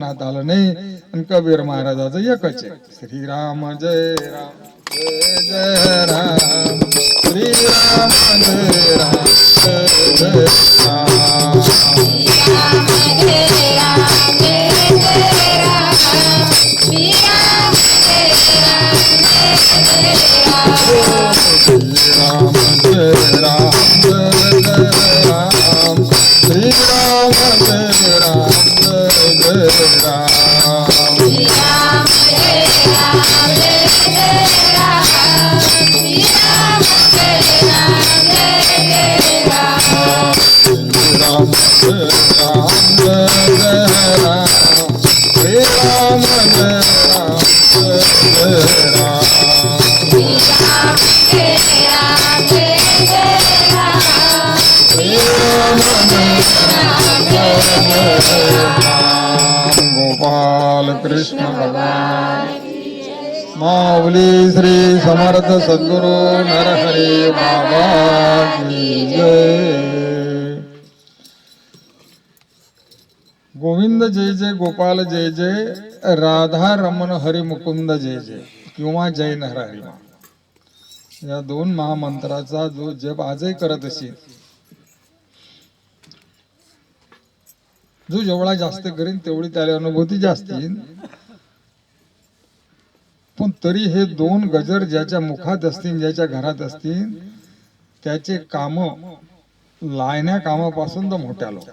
मनात आलं नाही. आणि कबीर महाराजाचं एकच आहे, श्रीराम जय राम जय जय राम, श्रीराम जय राम जय जय राम, श्रीराम जय राम जय जय राम, श्रीराम जय राम जय जय राम, श्रीराम जय राम जय जय राम, श्रीराम जय राम जय जय राम, श्रीराम जय राम जय जय राम, श्रीराम जय राम जय जय राम, श्रीराम जय राम जय जय राम, श्रीराम जय राम जय जय राम, श्रीराम जय राम जय जय राम, श्रीराम जय राम जय जय राम. गोपाल कृष्ण भगवान माऊली श्री समर्थ सद्गुरु नरहरी बाबा की जय. गोविंद जय जय, गोपाल जय जय, राधा रमण हरी मुकुंद जय जय किंवा जय नरहरी मा, या दोन महामंत्राचा जो जप आजही करत असेल, जो जेवढा जास्त करीन तेवढी त्याला अनुभूती जास्त येईल. पण तरी हे दोन गजर ज्याच्या मुखात असतील, ज्याच्या घरात असतील, त्याचे काम लायण्या कामापासून तर मोठ्या लोक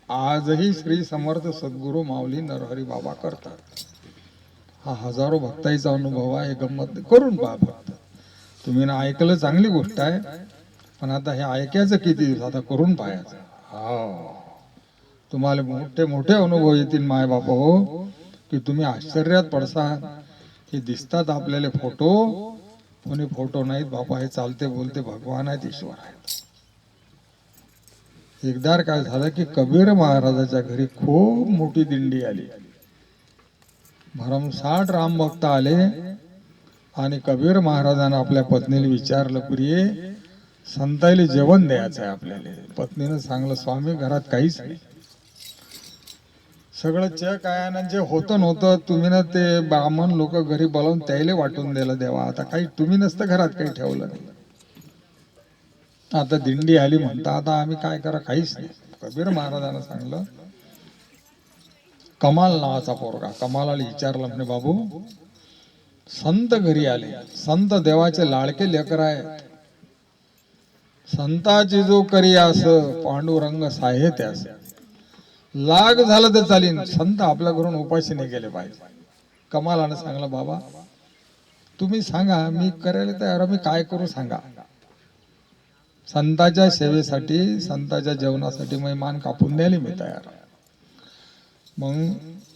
आजही श्री समर्थ सद्गुरु माऊली नरहरी बाबा करतात. हा हजारो भक्ताईचा अनुभव आहे. गंमत करून पहा फक्त. तुम्ही ना ऐकलं चांगली गोष्ट आहे, पण आता हे ऐकायचं किती, आता करून पाहायचं. हा, तुम्हाला मोठे मोठे अनुभव येतील माय बापा हो, की तुम्ही आश्चर्यात पडसाल. हे दिसतात आपल्याला फोटो, कोणी फोटो नाहीत बापा, हे चालते बोलते भगवान आहेत, ईश्वर आहेत. एकदा काय झालं की कबीर महाराजाच्या घरी खूप मोठी दिंडी आली. भरमसाठ राम भक्त आले आणि कबीर महाराजांना आपल्या पत्नीला विचारलं, प्रिये संताईला जेवण द्यायचं आहे आपल्याला. पत्नीनं सांगलं, स्वामी घरात काहीच नाही, सगळं चेक आहे ना, जे होतं नव्हतं तुम्ही ना ते ब्राह्मण लोक घरी बोलावून त्याला वाटून दिलं देवा. आता काही तुम्ही नसतं घरात काही ठेवलं नाही. आता दिंडी आली म्हणता, आता आम्ही काय करा, काहीच नाही. कबीर महाराजांना सांगलं, कमाल नावाचा पोरगा, कमालाला विचारलं, म्हणे बाबू संत घरी आले, संत देवाचे लाडके लेकर आहे, संताची जो करी आस पांडुरंग साहे त्यास, लाग झालं तर चालीन, संत आपल्या घरून उपाशी नाही गेले पाहिजे. कमालानं सांगलं, बाबा तुम्ही सांगा, मी करायला तयार, मी काय करू सांगा. संताच्या सेवेसाठी, संताच्या जेवणासाठी मी मान कापून द्यायला मी तयार. मग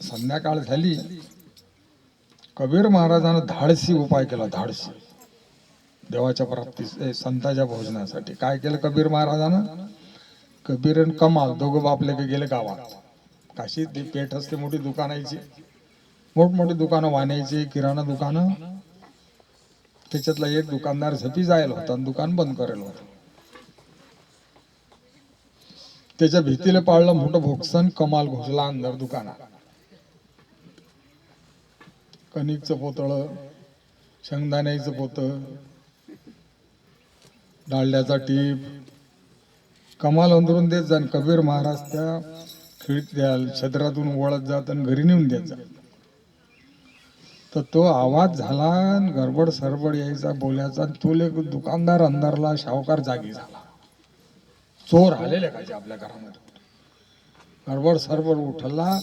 संध्याकाळ झाली, कबीर महाराजानं धाडसी उपाय केला. धाडसी देवाच्या प्राप्ती, संताच्या भोजनासाठी काय केलं कबीर महाराजानं. कबीर आणि कमाल दोघं बापले की गेले गावात. काशीत ती पेठ असते मोठी दुकानाची, मोठमोठी दुकानं वाण्याची, किराणा दुकानं. त्याच्यातला एक दुकानदार झपी जायला होता आणि दुकान बंद करेल होतं. त्याच्या भीतीला पाळलं मोठं भोगसन. कमाल घुसला अंदर दुकानात. कणिकचं पोतळ, शेंगदाण्याचं पोतं, डालड्याचा टीप, कमाल अंदरून देत जा. कबीर महाराज त्या खिडक्या छद्रातून वळत जात आणि घरी नेऊन देत जा. तर तो आवाज झाला, गडबड सरबड यायचा बोलायचा. तो दुकानदार अंधारला, शाहूकार जागी झाला. चोर आलेले काय आपल्या घरामध्ये. गडबड सरबड उठला.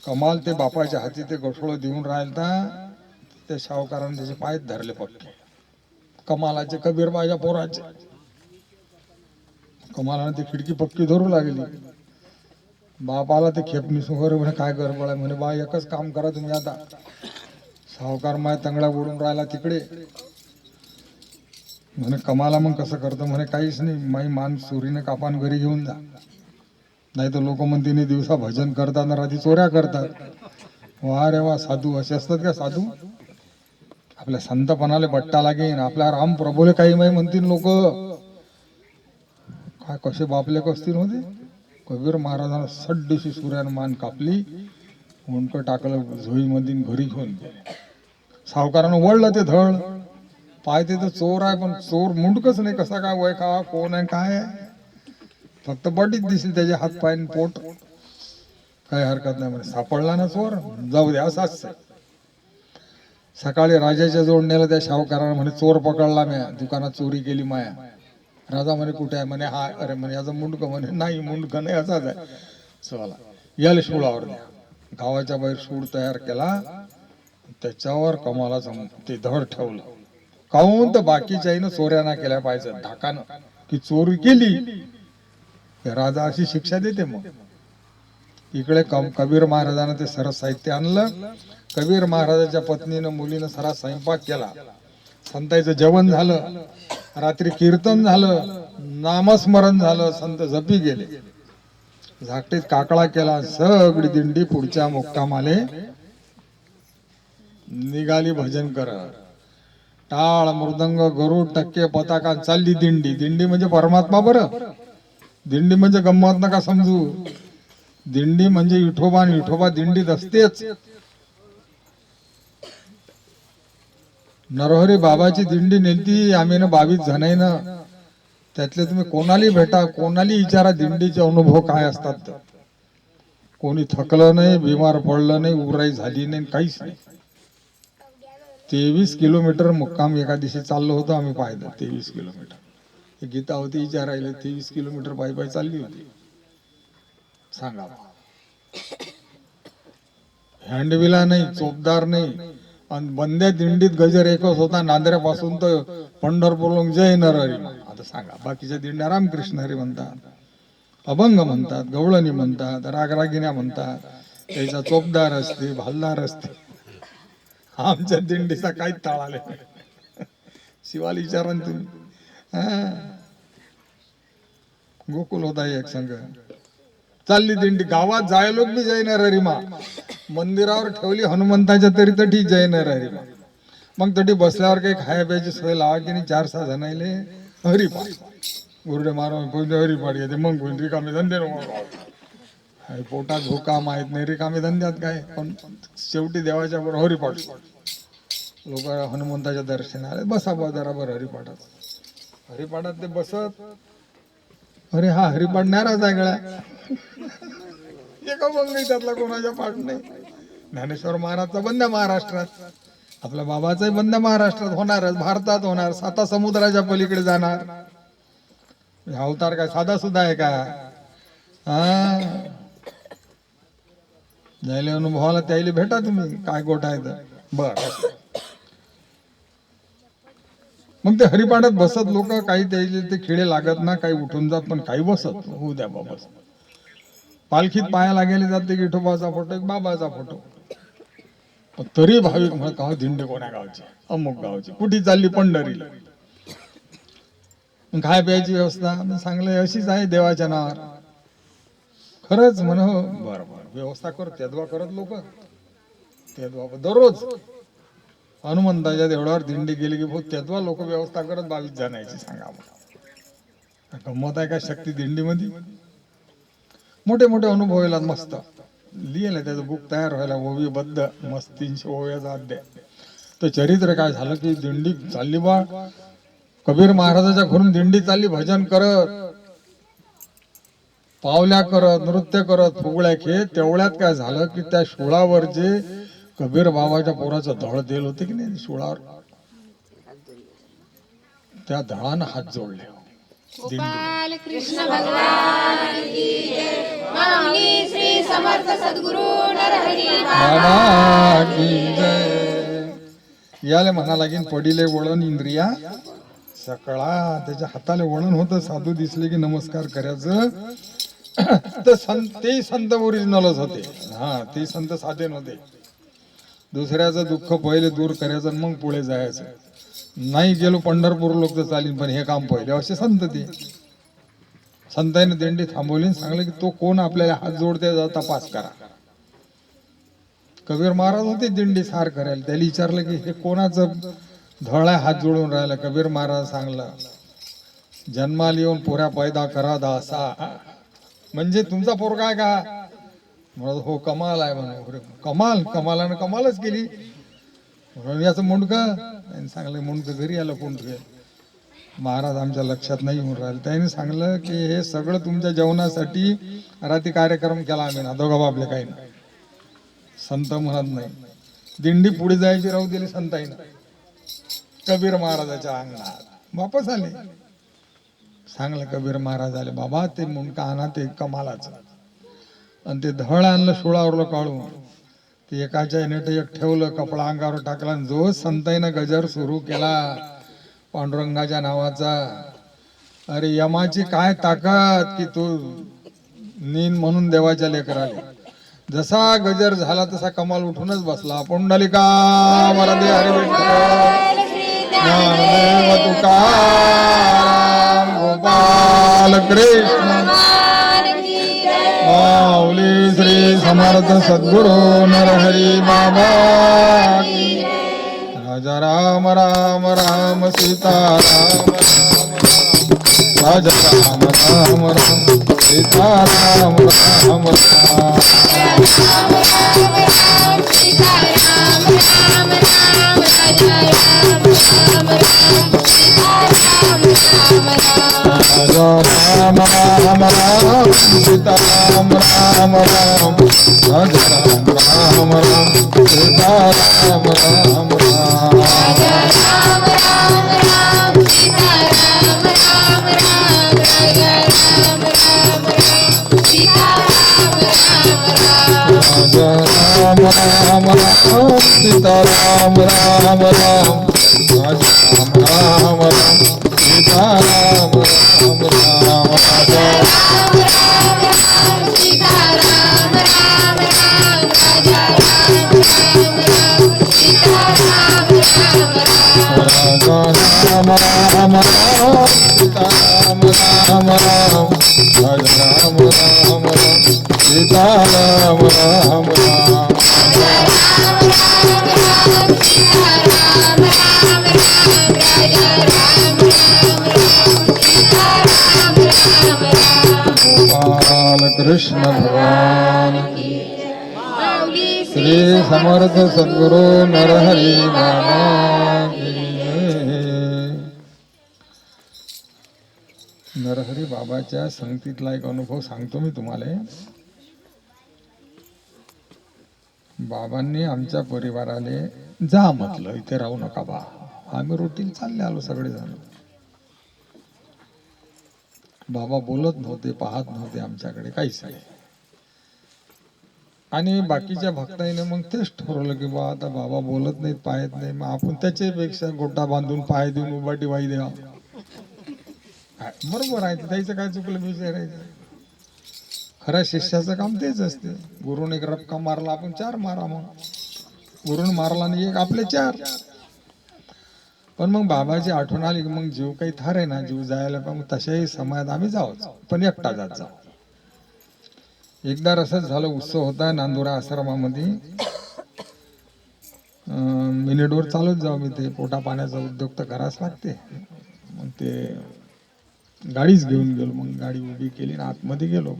कमाल ते बापाच्या हाती ते गठोळ देऊन राहिलता. ते शाहूकाराने त्याचे पाय धरले पक्के. कमालाचे, कबीर माझ्या पोराचे. कमालाने ती खिडकी पक्की धरू लागली. बापाला ते खेपणी सुगर म्हणे, काय गडबड आहे म्हणे. बा एकच काम करा तुम्ही आता, सावकार माय तंगड्या ओढून राहिला तिकडे म्हणे. कमाला मग कसं करतं म्हणे, काहीच नाही, माई मान सुरीने कापान घरी घेऊन जा. नाही तर लोक म्हणते दिवसा भजन करतात ना रात्री चोऱ्या करतात. वा रे वा, साधू असे असतात का साधू. आपल्या संतपणाला बट्टा लागेल, आपल्या राम प्रभूले काही माही म्हणतील लोक. काय कसे बापले कसतील होते. कबीर महाराजांना सड्डीशी सूर्यानं मान कापली. मुंडकं टाकलं झोईमध्ये घरी घेऊन गेले. सावकारानं वळलं ते धड, पाहते तर चोर आहे, पण चोर मुंडकच नाही. कसा काय वय का कोण आहे काय आहे, फक्त बडीच दिसली त्याचे हात पाय आणि पोट. काही हरकत नाही म्हणे, सापडला ना चोर, जाऊ द्या असाच. सकाळी राजाच्या जवळ नेलं त्या सावकारानं, म्हणे चोर पकडला म्या, दुकानात चोरी केली माया. राजा म्हणे कुठे आहे, म्हणे हा. अरे म्हणे याचं मुंडकं, म्हणे नाही मुंडकं नाही, असाच आहे. चला याला शूळावर द्या. गावाच्या बाहेर शूळ तयार केला, त्याच्यावर कमालाचं ते धड ठेवलं. काहून तर बाकीच्यानं चोऱ्या ना केल्या पाहिजे धाकानं, की चोरी केली राजा अशी शिक्षा देते. मग इकडे कबीर महाराजानं ते सरस साहित्य आणलं. कबीर महाराजाच्या पत्नीनं मुलीनं सारा स्वयंपाक केला. संतांचं जेवण झालं, रात्री कीर्तन झालं, नामस्मरण झालं, संत जपी गेले. झाकटीत काकळा केला, सगळी दिंडी पुढच्या मुक्कामाले निघाली भजन करत. टाळ मृदंग गरुड टक्के पताका चालली दिंडी. दिंडी म्हणजे परमात्मा, बरं. दिंडी म्हणजे गंमत नका समजू. दिंडी म्हणजे विठोबा, आणि विठोबा दिंडीत असतेच. नरहरी बाबाची दिंडी नेलती आम्ही 22 जणांना. त्यातले तुम्ही कोणाली भेटा, कोणाली विचारा दिंडीचे अनुभव काय असतात. कोणी थकलं नाही, बिमार पडलं नाही, उराई झाली नाही, काहीच नाही. 23 किलोमीटर मुक्काम एका दिवशी चाललो होतो आम्ही, पाहिलं 23 किलोमीटर. गीता होती विचारायला, 23 किलोमीटर पायी पायी चालली होती. सांगा, हँडविला नाही, चोपदार नाही, आणि बंद्या दिंडीत गजर एकच होता, नांदऱ्यापासून तर पंढरपूर जय नरहरी. आता सांगा, बाकीच्या दिंड्या रामकृष्ण हरी म्हणतात, अभंग म्हणतात, गवळणी म्हणतात, रागरागिन्या म्हणतात, त्याचा चोपदार असते, भालदार असते. आमच्या दिंडीचा काहीच ताळाले. शिवाला विचारा ना तुम्ही. गोकुल होता एक संघ, चालली दिंडी. गावात जायलोक बी जय नरहरीमा, मंदिरावर ठेवली हनुमंताच्या तरी तठी जय नरहरीमा. मग तठी बसल्यावर काही खाया प्यायची सोय लावा की नाही. 4-6 जणायले हरिपाठ, गुरुडे मारून पहिले हरिपाठ घेते, मग रिकामे धंदे पोटात भूका माहित नाही, रिकामे धंद्यात काय. पण शेवटी देवाच्या बरोबर हरिपाठ. लोक हनुमंताच्या दर्शनाला बसा जरा बरं हरिपाठात. हरिपाठात ते बसत, अरे हा हरिपाठ नाराज आहे गळ्या. एका मग नाही त्यातला कोणाच्या पाठ नाही. ज्ञानेश्वर महाराजचा बंद महाराष्ट्रात, आपल्या बाबाचाही बंद महाराष्ट्रात होणारच, भारतात होणार, 7 समुद्राच्या पलीकडे जाणार. अवतार काय साधा सुद्धा आहे का? जायले अनुभवाला त्याला भेटा तुम्ही, काय गोट आहे तर. बर, मग ते हरिपाठात बसत लोक. काही त्याचे ते खिळे लागत ना, काही उठून जात, पण काही बसत. होऊ द्या बाबा. पालखीत पायाला गेले जाते की विठोबाचा फोटो, एक बाबाचा फोटो. तरी भाविक म्हणत का दिंडी कोण्या गावची, अमुक गावची, कुठे चालली, पंढरीला. काय प्यायची व्यवस्था चांगलं अशीच आहे देवाच्या नावावर. खरंच म्हण, बरोबर व्यवस्था करत तेव्हा करत लोक. तेव्हा दररोज हनुमंताच्या देवळावर दिंडी गेली की भाऊ तेव्हा लोक व्यवस्था करत 22 जणांची. सांगा मला, गंमत आहे का शक्ती दिंडीमध्ये. मोठे मोठे अनुभव येतात, मस्त लिहिलं त्याचं बुक तयार व्हायला, ओवीबद्ध मस्त 300 ओव्याचा अध्याय. तर चरित्र काय झालं की दिंडी चालली बा, कबीर महाराजाच्या घरून दिंडी चालली, भजन करत, पावल्या करत, नृत्य करत, फुगड्या खेळ. तेवढ्यात काय झालं की त्या शूळावर जे कबीर बाबाच्या पोराचं धड देल होते की नाही शूळावर, त्या धडानं हात जोडले. गोपाल कृष्ण भगवान की जय. माऊली श्री समर्थ सद्गुरु नरहरी बाबा की जय. याले म्हणा लागेल पडिले वळण इंद्रिया सकळा. त्याच्या हाताले वळण होतं, साधू दिसले की नमस्कार करायचं. तर ते संत ओरिजिनलच होते. ते संत साधे नव्हते. दुसऱ्याचं दुःख पहिले दूर करायचं, मग पुढे जायचं. नाही गेलो पंढरपूर लोक तर चालीन, पण हे काम पहिले असे संत. ते संतांनी दिंडी थांबवली, सांगले की तो कोण आपल्याला हात जोडते तपास करा. कबीर महाराज होते दिंडी सार करायला. त्याला विचारलं की हे कोणाचं धळा हात जोडून राहिला. कबीर महाराज सांगलं, जन्माला येऊन पोऱ्या पैदा करा दासा. म्हणजे तुमचा पोरगा आहे का? म्हणत हो कमाल आहे म्हणून. कमाल कमालानं कमालच केली. म्हणून याचं मुंडकं सांगलं, मुंडकं घरी आलं पुंडकं. महाराज आमच्या लक्षात नाही म्हणून राहिलं. त्यांनी सांगलं की हे सगळं तुमच्या जेवणासाठी रात्री कार्यक्रम केला आम्ही ना, दोघा बापले काही ना. संत म्हणत नाही, दिंडी पुढे जायची राहू दिली संताईनं कबीर महाराजाच्या अंगणात. वापस आले. सांगलं कबीर महाराज आले, बाबा ते मुंडकं आणा, ते कमालाचं. आणि ते धड आणलं सोळावरलं काढून. ते एकाच्या नेट एक ठेवलं, कपडा अंगावर टाकला. जो संताईनं गजर सुरू केला पांडुरंगाच्या नावाचा, अरे यमाची काय ताकद की तू नीन म्हणून देवाच्या लेकराले. जसा गजर झाला तसा कमाल उठूनच बसला. पुंडलिका वरदे हरी विठ्ठल ज्ञानदेव तुकाराम गोपाल कृष्ण माऊली श्री समर्थ सद्गुरु नरहरी बाबा की. राजा राम राम राम सीता राम राजा राम राम राम सीता राम राम राम. राम राम राम सीता राम राम राम राजा राम राम राम सीता राम राम राम राम राम सीता राम राम राम राजा राम राम राम सीता राम राम राम. राम राम राम सीता राम राम राम राजा राम राम राम सीता राम राम राम. गोपाल कृष्ण भगवान की. श्री समर्थ सद्गुरु नरहरी बाबा की. नरहरी बाबाच्या संगतीतला एक अनुभव सांगतो मी तुम्हाला. बाबांनी आमच्या परिवाराले जा म्हटलं, इथे राहू नका बा. आम्ही रोटील चालले आलो सगळेजण. बाबा बोलत नव्हते, पाहत नव्हते आमच्याकडे, काहीच नाही. आणि बाकीच्या भक्ताईने मग तेच ठरवलं की बा आता बाबा बोलत नाहीत, पाहत नाही, मग आपण त्याच्यापेक्षा गोटा बांधून पाय देऊन उभाटी वाई द्या. बरोबर आहे, त्याचं काय चुकलं विचारायचं. खऱ्या शिष्याचं काम तेच असते. गुरुने एक रपका मारला, आपण 4 मारा. मग गुरुने मारला नाही एक, आपले 4. पण मग बाबाची आठवण आली की मग जीव काही थारे ना, जीव जायला पण मग तशाही समयात आम्ही जाऊच, पण एकटा जात जाऊ. एकदा असंच झालं, उत्सव होता नांदुरा आश्रमामध्ये. मिनिटवर चालूच जाऊ मी, ते पोटा पाण्याचा उद्योग तर करावाच लागते. मग ते गाडीच घेऊन गेलो. मग गाडी उभी केली ना आतमध्ये गेलो.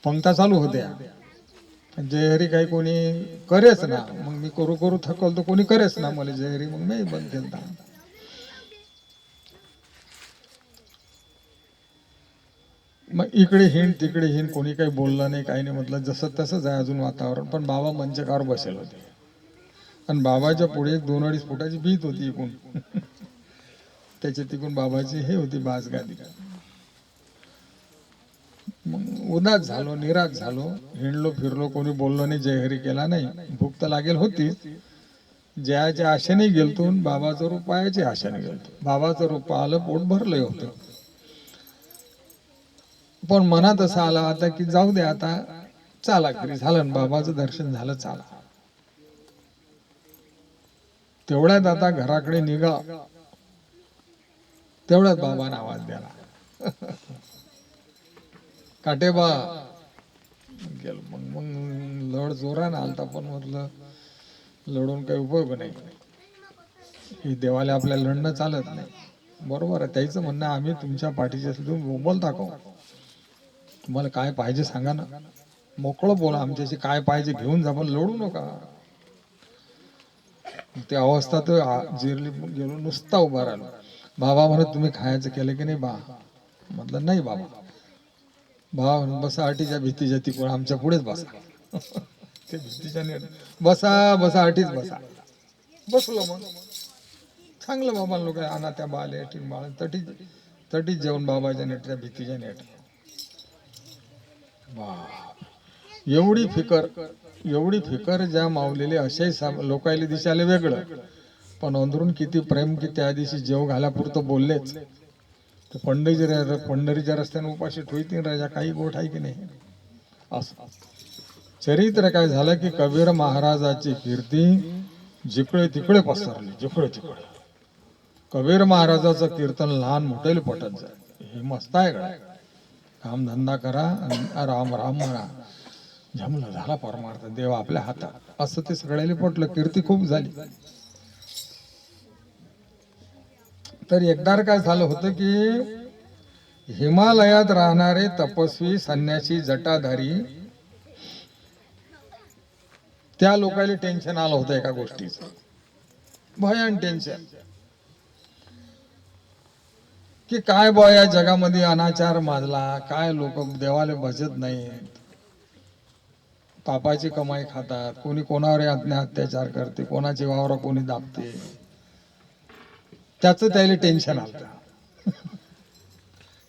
पंक्ता चालू होत्या. जयहरी काही कोणी करेच ना. मग मी करू करू थकल तर कोणी करेच ना मला जयहरी. मग मी बंद केलता. मग इकडे हिंड तिकडे हिंड, कोणी काही बोललं नाही, काही नाही. म्हटलं जसं तसंच आहे अजून वातावरण. पण बाबा मंचकावर बसेल होते. आणि बाबाच्या पुढे 2-2.5 फुटाची भीत होती इकून. त्याच्या तिकून बाबाची हे होती बासगादी. मग उदास झालो, निराश झालो. हिंडलो फिरलो, कोणी बोललो नाही, जयहरी केला नाही. भूक तर लागेल होती. जयाच्या आशेने गेलतो, बाबाचं रूप पायाच्या आशेने गेलतो. बाबाचं रूप आलं, पोट भरलंय होतं. पण मनात असं आला आता की जाऊ दे, आता चाला घरी. झालं बाबाचं दर्शन झालं, चाला. तेवढ्यात आता घराकडे निघा, तेवढ्यात बाबाने आवाज द्याला, काटेबा. गेलो. मग लढ जोराने आलता, पण म्हटलं लढून काही उपयोग नाही. ही देवाला आपल्या लढणं चालत नाही. बरोबर आहे त्याचं म्हणणं, आम्ही तुमच्या पाठीचे असलो, तुम्ही बोलता का? तुम्हाला काय पाहिजे सांगा ना. मोकळं बोला, आमच्याशी काय पाहिजे घेऊन जा, पण लोडू नका. ते अवस्था तर जिरली, गेलो नुसता उभा राहिलो. बाबा म्हणत तुम्ही खायचं केलं की नाही बा? म्हटलं नाही बाबा. बाबा म्हणत बसा अटीच्या भीतीच्या तिकडे आमच्या पुढेच बसा. ते भीतीच्या नेट बसा बसा अटीच बसा. बसलो मग. चांगलं बाबा लोक आणा त्या बाले बाळ तटीच जेवण बाबाच्या नेटच्या भीतीच्या नेट. वा, एवढी फिकर ज्या मावलेले असे लोकायले दिसायला वेगळं, पण अंदरून किती प्रेम की त्या दिवशी जेव घाल्यापुरतं बोललेच. तर पंढरीच्या रस्त्याने उपाशी ठेवतील राजा, काही गोठ आहे की नाही. असं चरित्र काय झालं की कबीर महाराजाची कीर्ती जिकडे तिकडे पसरली. जिकडे तिकडे कबीर महाराजाचं कीर्तन लहान मोठेले पटत जाय. हे मस्त आहे का? काम धंदा करा आणि राम राम म्हणा, जमलं झाला परमार्थ, देव आपल्या हातात, असं ते सगळ्याला पटलं. कीर्ती खूप झाली. तर एकदा काय झालं होतं की हिमालयात राहणारे तपस्वी संन्यासी जटाधारी, त्या लोकांना टेन्शन आलं होतं एका गोष्टीचं, भयान टेन्शन, की काय बॉ या जगामध्ये अनाचार माजला, काय लोक देवाला भजत नाहीत, पापाची कमाई खातात, कोणी कोणावर अत्याचार करते, कोणाची वावर कोणी दाबते, त्याचं त्याला टेन्शन आलं.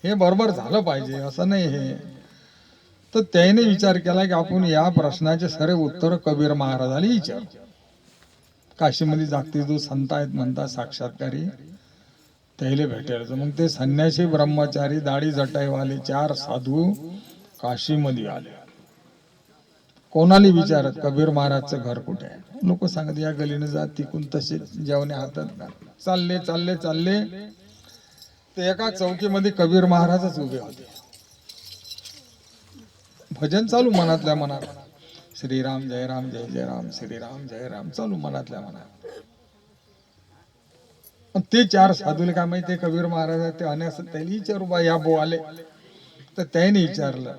हे बरोबर झालं पाहिजे असं नाही. हे तर त्याने विचार केला की आपण या प्रश्नाचे सारे उत्तर कबीर महाराजाला विचार. काशीमध्ये जागतिक जो संत आहेत म्हणतात साक्षात्कारी, त्याला भेटायचं. मग ते संन्यासी ब्रह्मचारी दाढी जटाईवाले 4 साधू काशीमध्ये आले. कोणाला विचारत कबीर महाराजचं घर कुठे आहे. लोक सांगत या गलीने जा, तिकून तसे जेवणे हातात चालले चालले चालले ते एका चौकीमध्ये कबीर महाराजच उभे होते. भजन चालू मनातल्या मनात, श्रीराम जय राम जय जय राम, श्रीराम जय राम चालू मनातल्या मनात. ते 4 साधूले काय माहिती कबीर महाराज ते अनेक त्याला विचारू बा या बो आले. तर त्याने विचारलं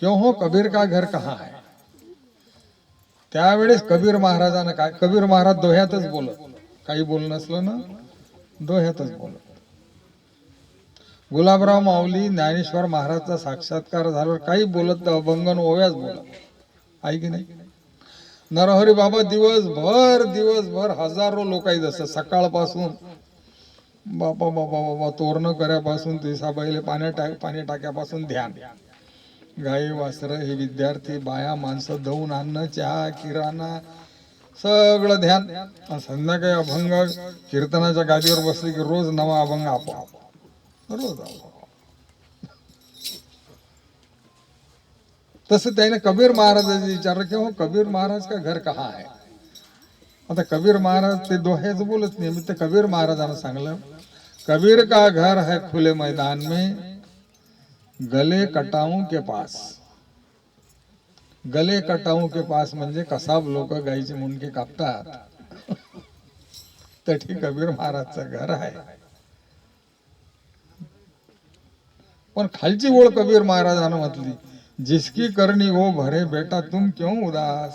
क्यों हो कबीर का घर कहाँ है. त्यावेळेस कबीर महाराजांना काय, कबीर महाराज दोह्यातच बोलत, काही बोलणं नसलं ना दोह्यातच बोलत. गुलाबराव माऊली ज्ञानेश्वर महाराजचा साक्षात्कार झाल्यावर काही बोलत अभंगन ओव्याच बोलत आहे की नाही. नरहरी बाबा दिवसभर हजारो लोक आहेत. जसं सकाळपासून बाबा बाबा बाबा तोरण करापासून ते साबाईले पाणी टाक्यापासून ध्यान, गाई वासर हे विद्यार्थी बाया माणसं धुवून आणणं, चहा किराणा सगळं ध्यान. संध्याकाळी अभंग कीर्तनाच्या गादीवर बसले की रोज नवा अभंग आपोआप रोज. तसं त्याने कबीर महाराजांनी विचारलं की हो कबीर महाराज का घर कहाँ है. आता कबीर महाराज ते दोह्याच बोलत नाही. मी ते कबीर महाराजांना सांगलं कबीर का घर है खुले मैदान में, गले कटाऊ के पास. गले कटाऊ के पास म्हणजे कसाब लोक गाईचे मुंडके कापतात, तठी कबीर महाराजचं घर आहे. पण खालची ओळ कबीर महाराजांना म्हटली जिसकी करनी वो भरे बेटा तुम क्यों उदास.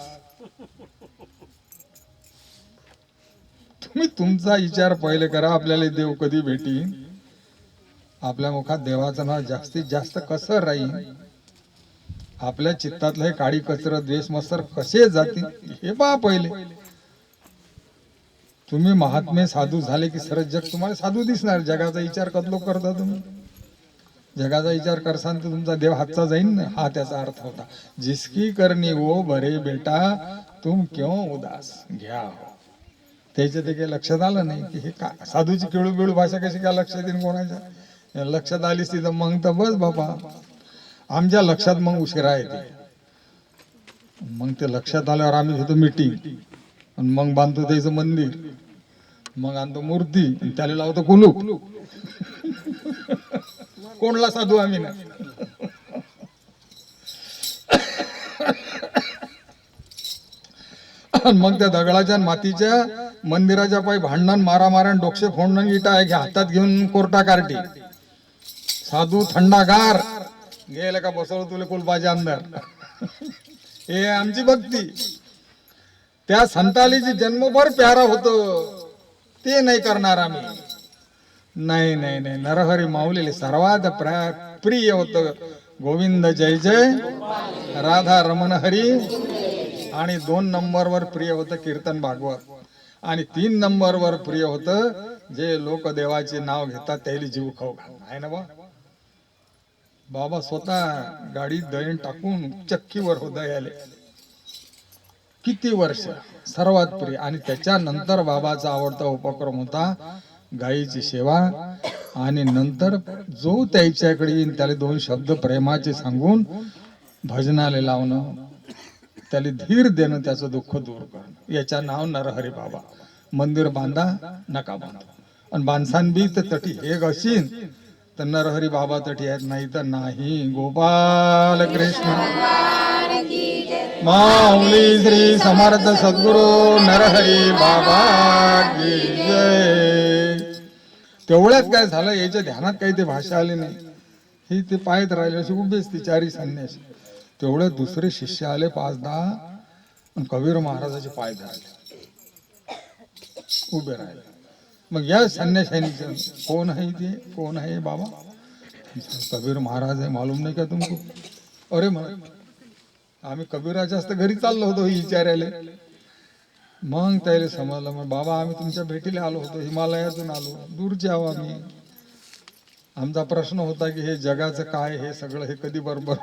तुम्ही तुमचा विचार पहिले करा, आपल्याला देव कधी भेटी, आपल्या मुखात देवाचं नाव जास्तीत जास्त कसं राहील, आपल्या चित्तातलं हे काळी कचरा द्वेष मत्सर कसे जातील हे पहा पहिले. तुम्ही महात्मे साधू झाले की सरळ जग तुम्हाला साधू दिसणार. जगाचा विचार कदलो करता तुम्ही, जगाचा विचार करसान तर तुमचा देव हातचा जाईन ना. हा त्याचा अर्थ होता जिसकी करनी वो भरे बेटा तुम क्यों उदास. घ्या त्याच्या ते काही लक्षात आलं नाही की हे का साधूची केळू बिळू भाषा कशी काय लक्षात येईल कोणाच्या. लक्षात आलीच तिथं मग तर बस बाबा आमच्या लक्षात मग उशिरा येते. मग ते लक्षात आल्यावर आम्ही घेतो मीटिंग आणि मग बांधतो त्याचं मंदिर, मग आणतो मूर्ती, त्याला लावतो कुलूप. कोणला साधू आम्ही ना. मग त्या दगडाच्या मातीच्या मंदिराच्या पायी भांडण मारामारण डोक्षे फोडणं इटा आहे हातात घेऊन कोर्टा कार्टी. साधू थंडागार गेला का बसवलं तुला कुलपाच्या अंदर. हे आमची भक्ती. त्या संताली जी जन्मभर प्यारा होतो ते नाही करणार आम्ही. नाही नाही नाही, नरहरी माऊलीले सर्वात प्रिय होत गोविंद जय जय राधा रमण हरी. आणि 2 नंबरवर प्रिय होतं कीर्तन भागवत. आणि 3 नंबरवर प्रिय होतं जे लोक देवाचे नाव घेतात त्याला जीव खाऊ घाल आहे ना. बाबा स्वतः गाडीत दळण टाकून चक्कीवर होता याले किती वर्ष सर्वात प्रिय. आणि त्याच्यानंतर बाबाचा आवडता उपक्रम होता गायीची सेवा. आणि नंतर जो त्याच्याकडे येईल त्याला 2 शब्द प्रेमाचे सांगून भजनाले लावणं, त्याला धीर देणं, त्याचं दुःख दूर करणं. याच्या नाव नरहरी बाबा. मंदिर बांधा नका बांधा, आणि बांधसान बी तर तटी हे असीन तर नरहरी बाबा तटी आहेत, नाही तर नाही. गोपाल कृष्ण माऊली श्री समर्थ सद्गुरु नरहरी बाबा की जय. तेवढ्यात काय झालं, याच्या ध्यानात काही ते भाषा आली नाही. ही ते पाहत राहिले असे उभेच ती 4 संन्यासी. तेवढ्यात दुसरे शिष्य आले 5-10, कबीर महाराजाचे पाय धरले, उभे राहिले. मग या संन्याशांचं कोण आहे ते, कोण आहे बाबा? कबीर महाराज आहे, मालूम नाही का तुमको? अरे म्हणा आम्ही कबीराच्या जास्त घरी चाललो होतो विचारायला. मग त्याला समजलं, मग बाबा आम्ही तुमच्या भेटीला आलो होतो, हिमालयातून आलो, दूरचे आहो आम्ही. आमचा प्रश्न होता की हे जगाचं काय, हे सगळं हे कधी बरोबर.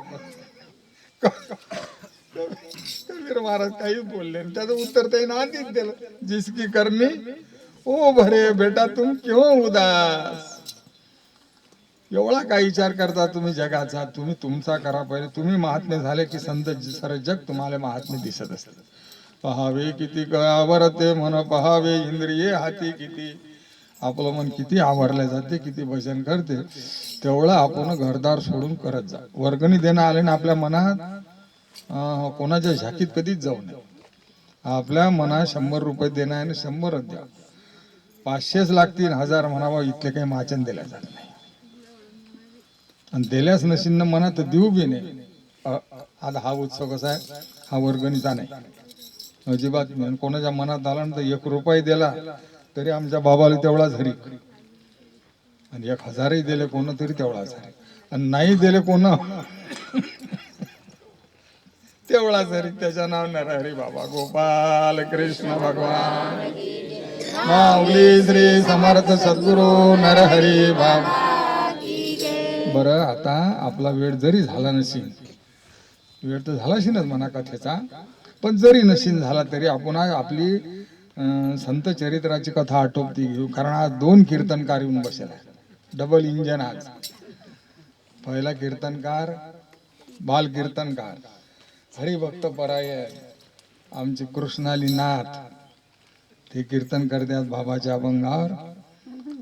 कबीर महाराज काही बोलले, त्याचं उत्तर त्याने आधीच दिलं, जिसकी करनी ओ भरे बेटा तुम क्यों उदास. एवढा काय विचार करता तुम्ही जगाचा, तुम्ही तुमचा करा पहिले. तुम्ही महात्मे झाले की संत सारे जग तुम्हाला महात्मे दिसत असतात. पहावे किती आवरते म्हण, पहावे इंद्रिये हाती किती. आपलं मन किती आवरले जाते, किती भजन करते, तेवढं आपण घरदार सोडून करत जा. वर्गणी देणं आले ना आपल्या मनात, कोणाच्या झाकीत कधीच जाऊ नये. आपल्या मनात 100 रुपये देणं आहे, 100च द्या. 500च लागतील, 1000 म्हणावं, इथले काही माचन दिल्या जात नाही. आणि दिल्याच नशीन मनात देऊ बी नाही. आता हा उत्सव कसा आहे, हा वर्गणीचा नाही, अजिबात नाही. कोणाच्या मनात आला ना तर 1 रुपया दिला तरी आमच्या बाबाला तेवढाच हरी, आणि 1000ही दिले कोण तरी तेवढाच हरी, आणि नाही दिले कोण तेवढाच हरी. त्याच्या नाव नरहरी बाबा. गोपाल कृष्ण भगवान माऊली श्री समर्थ सद्गुरु नरहरी बाबा. बरं, आता आपला वेळ जरी झाला नसेल, वेळ तर झाला असेलच म्हणा कथेचा, पण जरी नशीन झाला तरी आपण आपली संत चरित्राची कथा आटोपती घेऊ. कारण आज 2 कीर्तनकार येऊन बसले, डबल इंजन. आज पहिला कीर्तनकार बाल कीर्तनकार हरिभक्त पराय आमचे कृष्णाली नाथ, ते कीर्तन करतात बाबाच्या अभंगावर.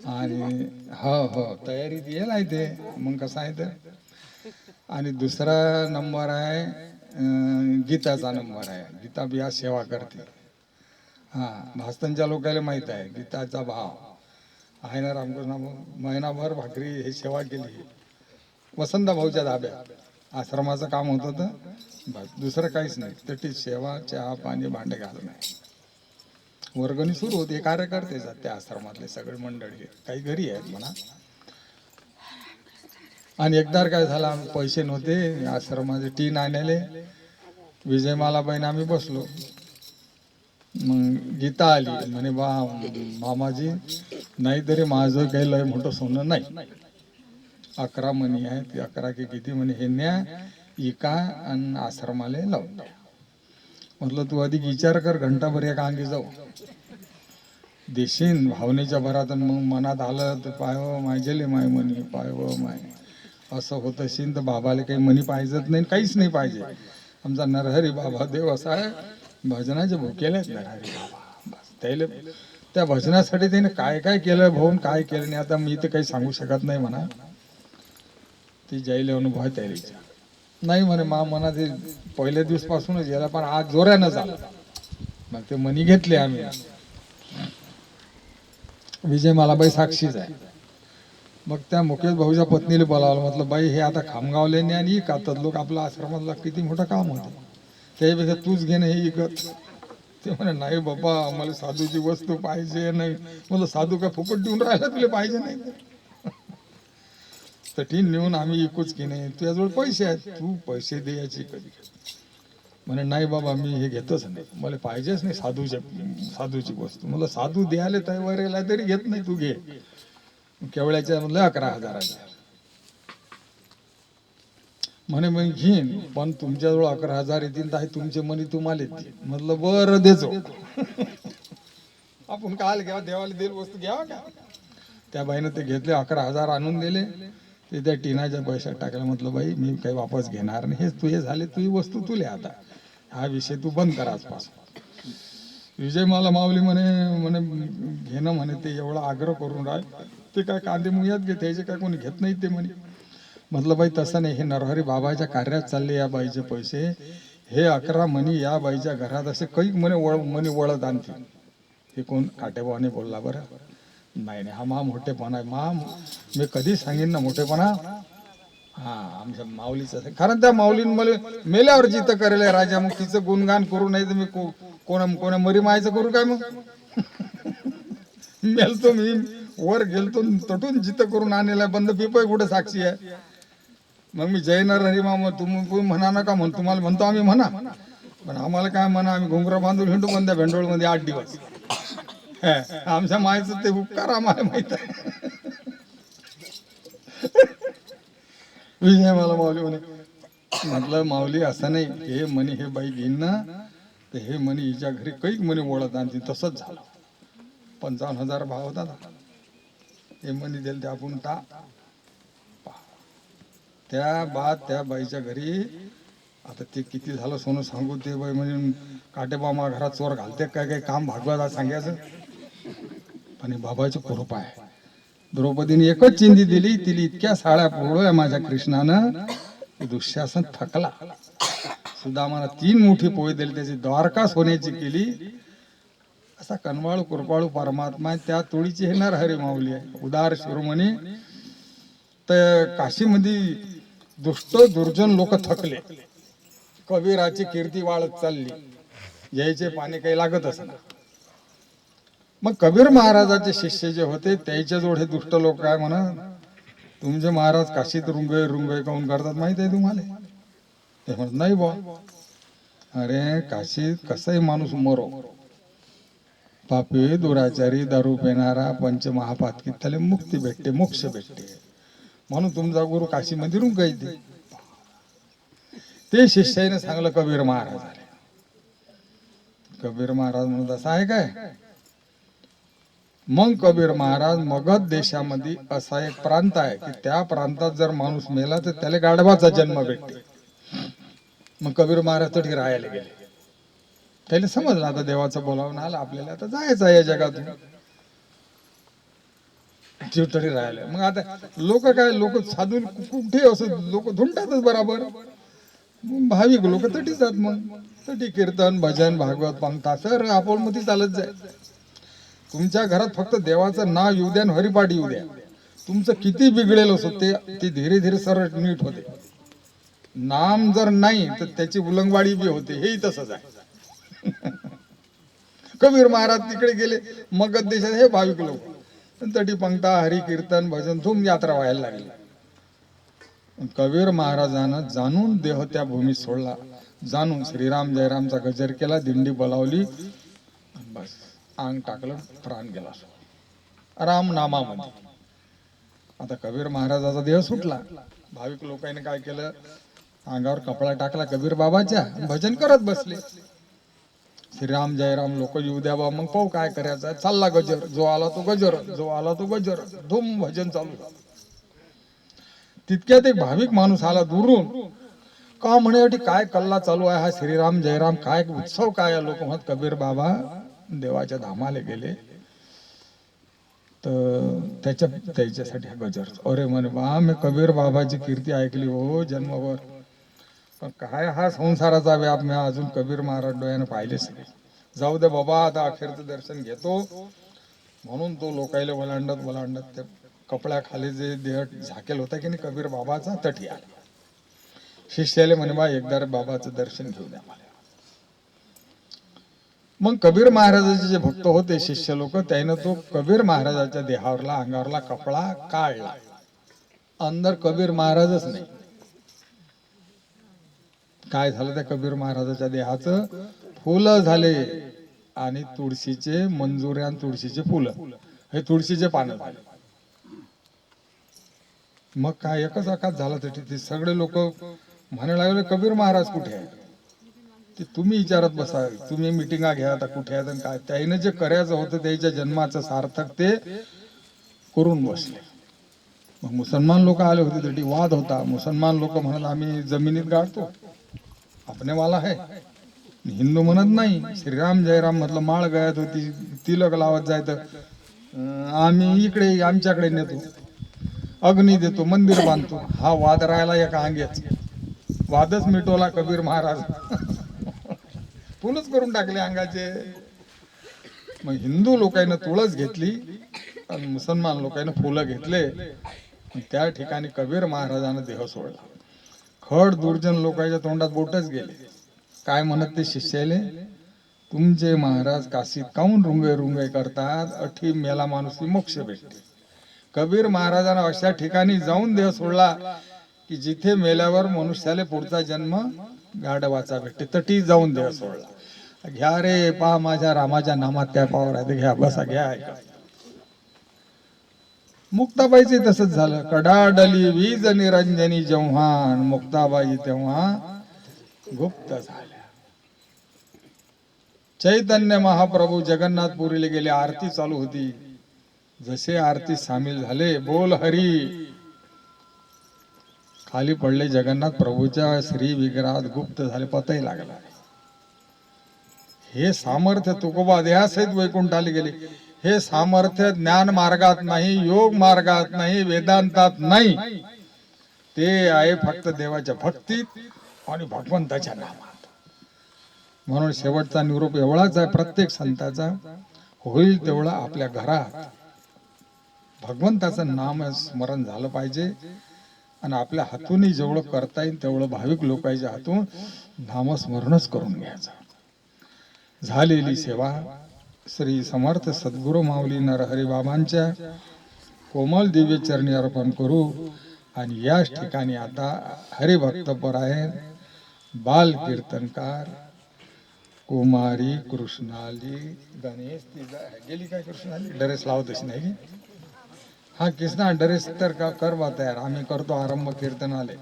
आणि हो तयारीत येईल आहे ते, मग कसं आहे तर. आणि दुसरा नंबर आहे गीताचा नंबर आहे. गीता बी आज सेवा करते. भास्तनच्या लोकांना माहित आहे गीताचा भाव आहे ना. रामकृष्ण महिनाभर भाकरी हे सेवा केली वसंत भाऊच्या धाब्यात. आश्रमाचं काम होतं तर बस, दुसरं काहीच नाही. तटी सेवा, चहा पाणी, भांडे घालणं नाही. वर्गणी सुरू होती, कार्यकर्ते जात त्या आश्रमातले सगळे मंडळी, काही घरी आहेत म्हणा. आणि एकदा काय झाला, पैसे नव्हते आश्रमाचे टीन आणायले. विजयमालाबाईन आम्ही बसलो. मग गीता आली, म्हणे बा मामाजी, नाहीतरी माझं काही लय मोठं सोनं नाही, 11 मणी आहे, ते 11 की किती म्हणे, हे न्या इका आणि आश्रमाले लावून द्या. म्हटलं तू अधिक विचार कर, घंटाभर एक अंगी जाऊ देशीन भावनेच्या भरात. मग मनात आलं तर पाय माय गेले माय मनी, पाय माय असं होत असेल तर बाबाला काही मनी पाहिजेत नाही, काहीच नाही पाहिजे. आमचा नरहरी बाबा देव असा आहे, भजनाचे भुकेले आहेत नरहरी बाबा. बस त्याला त्या भजनासाठी त्याने काय काय केलं भाऊन, काय केलं नाही आता मी तर काही सांगू शकत नाही म्हणा. ती जायला अनुभव आहे त्याला नाही म्हणे. मनात पहिल्या दिवसपासूनच गेला, पण आज जोरानं झालं. मग ते मनी घेतले आम्ही. विजय मालाबाई साक्षीच आहे. मग त्या मुकेश भाऊच्या पत्नीला बोलावलं, म्हटलं बाई हे आता खामगावले नाही आणि इकातात लोक, आपला आश्रमातला किती मोठं काम होतं, त्यापेक्षा तूच घे ना हे इकत. ते म्हणे नाही बाबा मला साधूची वस्तू पाहिजे नाही. मला साधू काय फुकट देऊन राहिला, तुला पाहिजे नाही तर ठीक नेऊन आम्ही इकूच की नाही, तुझ्याजवळ पैसे आहेत, तू पैसे द्यायची कधी. म्हणे नाही बाबा मी हे घेतच नाही, मला पाहिजेच नाही साधूची वस्तू. मला साधू द्यायला तयार तरी घेत नाही, तू घे. केवळ्याच्या म्हणलं 11,000. म्हणे मग घेईन, पण तुमच्याजवळ 11,000 येतील तर तुमचे मनी तुम्हाला येतील. म्हटलं बरं देजो. आपण काल घ्यावा, देवाला दिली वस्तू घ्यावा का. त्या बाईनं ते घेतले, 11,000 आणून दिले. ते त्या टिनाच्या पैशात टाकल्या. म्हटलं बाई मी काही वापस घेणार नाही, हे तुझे झाले, तुझी वस्तू तुले, आता हा विषय तू बंद कर आजपासून. विजय मला माऊली म्हणे घेणं म्हणे ते एवढा आग्रह करून राह, ते काय कांदे मुयात घेते, त्याचे काय कोणी घेत नाही ते म्हणे. म्हटलं बाई तसं नाही, हे नरहरी बाबाच्या कार्यात चालले या बाईचे पैसे, हे 11 मणी या बाईच्या घरात असे काही मणी वळत आणतील. हे कोण काटेबाने बोलला बरं. नाही हा मा मोठेपणा आहे, मी कधी सांगेन ना मोठेपणा. हा आमच्या माऊलीचं, कारण त्या माऊलीन मला मेल्यावर जिथं करेल राजा, मग तिचं गुणगान करू नाही तर मी कोणा मरी मायचं करू काय. मग मेलतो मी, वर गेलतो तटून जिथं करून आणलेला बंद पिपय कुठे साक्षी आहे. मग मी जय नरहरी मामा तुम्ही म्हणा नका म्हण, तुम्हाला म्हणतो आम्ही म्हणा, पण आम्हाला काय म्हणा, आम्ही घुंगरा बांधून हिंडू बंद्या भेंडोळ मध्ये 8 दिवस. आमच्या मायचं ते उपकार आम्हाला माहित आहे. विजय मला माऊली म्हणे, म्हटलं माऊली असं नाही, हे म्हणे हे बाई घेईन ना तर हे म्हणे हिच्या घरी काही म्हणे ओळख आणतील. तसंच झालं. 55,000 भाव होता ना, हे म्हणे दिले ते आपण त्या बाईच्या घरी. आता ते किती झालं सोनं सांगू, ते बाई म्हणजे काटेबामा घरात चोर घालते काय काय काम भागवत सांगायचं. पण बाबाची कृपा आहे. द्रौपदीने एकच चिंधी दिली, तिला इतक्या साड्या पोळल्या माझ्या कृष्णानं, दुःशासन थकला. सुदामाला 3 मोठी पोळी दिली, त्याची द्वारका सोन्याची केली. असा कनवाळू कृपाळू परमात्मा, त्या तोळीची हे नरहरी माऊली आहे, उदार शिरोमणी. तर काशीमध्ये दुष्ट दुर्जन लोक थकले, कबीराची कीर्ती वाढत चालली, यायचे पाणी काही लागत असणार. मग कबीर महाराजाचे शिष्य जे होते त्याच्याजवळ हे दुष्ट लोक काय म्हणा, तुमचे महाराज काशीत रुंगय काऊन करतात माहित आहे तुम्हाला. ते म्हणत नाही बा. अरे काशीत कसंही माणूस मरो, पापी दुराचारी दारू पिणारा पंचमहापातकी त्याला मुक्ती भेटते, मोक्ष भेटते, म्हणून तुमचा गुरु काशीमध्ये रुंगाई दे. ते शिष्याने सांगलं कबीर महाराज. कबीर महाराज म्हणत असं आहे काय. मग कबीर महाराज, मगध देशामध्ये असा एक प्रांत आहे की त्या प्रांतात जर माणूस मेला तर त्याला गाढवाचा जन्म भेटते. मग कबीर महाराज तरी राहायला गेले. त्याला समजलं आता देवाचं बोलावून आलं आपल्याला, आता जायचं या जगातून. जीव तरी राहिले. मग आता लोक साधू कुठे असं लोक धुंडतातच बराबर. भाविक लोक तटी जात, मग तटी कीर्तन भजन भागवत पंक्ता, तर आपण मध्ये चालत जाय. तुमच्या घरात फक्त देवाचं नाव येऊ द्या, हरिपाठ येऊ द्या, तुमचं किती बिघडेल असो ते धीरे धीरे सरळ नीट होते. नाम जर नाही तर त्याची उलंगवाडी बी होते. हेही तसंच आहे. कबीर महाराज तिकडे गेले मगध देशात, हे भाविक लोक तटी पंक्ता हरि कीर्तन भजन धूम यात्रा व्हायला लागली. कबीर महाराजानं जाणून देह त्या भूमीत सोडला, जाणून श्रीराम जयरामचा गजर केला, दिंडी बोलावली, बस अंग टाकलं, प्राण गेला राम नामामध्ये. आता कबीर महाराजाचा देह सुटला. भाविक लोकांनी काय केलं, अंगावर कपडा टाकला कबीर बाबाच्या, भजन करत बसले. श्रीराम जयराम लोक येऊ द्या बा, मग पाहू काय करायचं. चालला गजर, जो आला तो गजर, जो आला तो गजर, धूम भजन चालू झालं. तितक्यात एक भाविक माणूस आला दुरून. का म्हणे काय कल्ला चालू आहे हा, श्रीराम जयराम काय उत्सव काय. लोक म्हणत कबीर बाबा देवाच्या धामाला गेले तर त्याच्यासाठी हा गजर. अरे म्हणे बा, मी कबीर बाबाची कीर्ती ऐकली हो जन्मभर, पण काय हा संसाराचा व्याप मी अजून कबीर महाराज डोळ्यानं पाहिलेच नाही. जाऊ दे बाबा, आता अखेरचं दर्शन घेतो. म्हणून तो लोकायला वलांडत ते कपड्याखाली जे देह झाकेल होता की नाही कबीर बाबाचा तटी आला. शिष्याले म्हणे बा एकदा बाबाचं दर्शन घेऊन या मला. मग कबीर महाराजाचे जे भक्त होते शिष्य लोक त्यानं तो कबीर महाराजाच्या देहावरला अंगावरला कपडा काढला. अंदर कबीर महाराजच नाही. काय झालं त्या कबीर महाराजाच्या देहाचं? फुलं झाले आणि तुळशीचे मंजुऱ्या आणि तुळशीचे फुलं हे तुळशीचे पानं झाले. मग काय एकच आकाश झाला तरी ते सगळे लोक म्हणायला लागले कबीर महाराज कुठे आहे? ते तुम्ही विचारत बसा, तुम्ही मिटिंगा घ्या आता कुठे आहेत आणि काय. त्याने जे करायचं होतं त्याच्या जन्माचं सार्थक ते करून बसले. मग मुसलमान लोक आले होते तरी वाद होता. मुसलमान लोक म्हणत आम्ही जमिनीत गाडतो आपणेवाला आहे. हिंदू म्हणत नाही श्रीराम जयराम म्हटलं माळ गळ्यात होती तिलक लावत जाय तर आम्ही इकडे आमच्याकडे नेतो, अग्नी देतो, मंदिर बांधतो. हा वाद राहिला एका अंगेच. वादच मिटवला कबीर महाराज. फुलच करून टाकले अंगाचे. मग हिंदू लोकांना तुळस घेतली आणि मुसलमान लोकांना फुलं घेतले. त्या ठिकाणी कबीर महाराजानं देह सोडला. खड दुर्जन लोकांच्या तोंडात बोटच गेले. काय म्हणत ते शिष्याले? तुमचे महाराज काशीत काऊन रुंगे रुंगे करतात? अठी मेला माणूस मोक्ष भेटते. कबीर महाराजांना अशा ठिकाणी जाऊन देह सोडला की जिथे मेल्यावर मनुष्याला पुढचा जन्म गाढवाचा भेटते. तटी जाऊन देह सोडला. घ्या रे पा माझ्या रामाच्या नामात काय पावर आहे ते घ्या, बसा घ्या ऐका. मुक्ताबाईचे तसंच झालं. कडाडली वीज निरंजनी जेव्हा मुक्ताबाई तेव्हा गुप्त झाल्या. चैतन्य महाप्रभू जगन्नाथपुरीला गेले. आरती चालू होती. जसे आरती सामील झाले बोल हरी खाली पडले. जगन्नाथ प्रभूच्या श्री विग्रहात गुप्त झाले. पताही लागला. हे सामर्थ्य तुकोबा देहासहित वैकुंठाला गेले. हे सामर्थ्य ज्ञान मार्गात नाही, योग मार्गात नाही, वेदांतात नाही. ते आहे फक्त देवाच्या भक्तीत आणि भगवंताच्या नामात. म्हणून शेवटचा निरोप एवढाच आहे प्रत्येक संताचा, होईल तेवढा आपल्या घरात भगवंताचं नाम स्मरण झालं पाहिजे. आणि आपल्या हातूनही जेवढं करता येईल तेवढं भाविक लोकांच्या हातून नामस्मरणच करून घ्यायचं. झालेली सेवा श्री समर्थ सद्गुरू माऊली नरहरी बाबांच्या कोमल दिव्य चरणी अर्पण करू. आणि याच ठिकाणी आता हरिभक्त परायण बाल कीर्तनकार कुमारी कृष्णाली गणेश गेली काय कृष्णाली ड्रेस लावतच नाही. हा कृष्णा ड्रेस तर का करवा तयार आम्ही करतो आरंभ कीर्तनाले.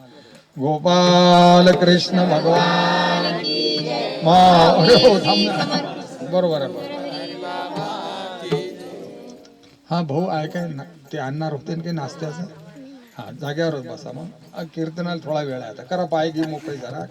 गोपाल कृष्ण भगवान बरोबर आहे. हा भाऊ आहे काय ते आणणार होते काही नाश्त्याचं. हा जाग्यावरच बसा. मग कीर्तनाला थोडा वेळ आहे आता. करा पाय घे मोकळी जरा.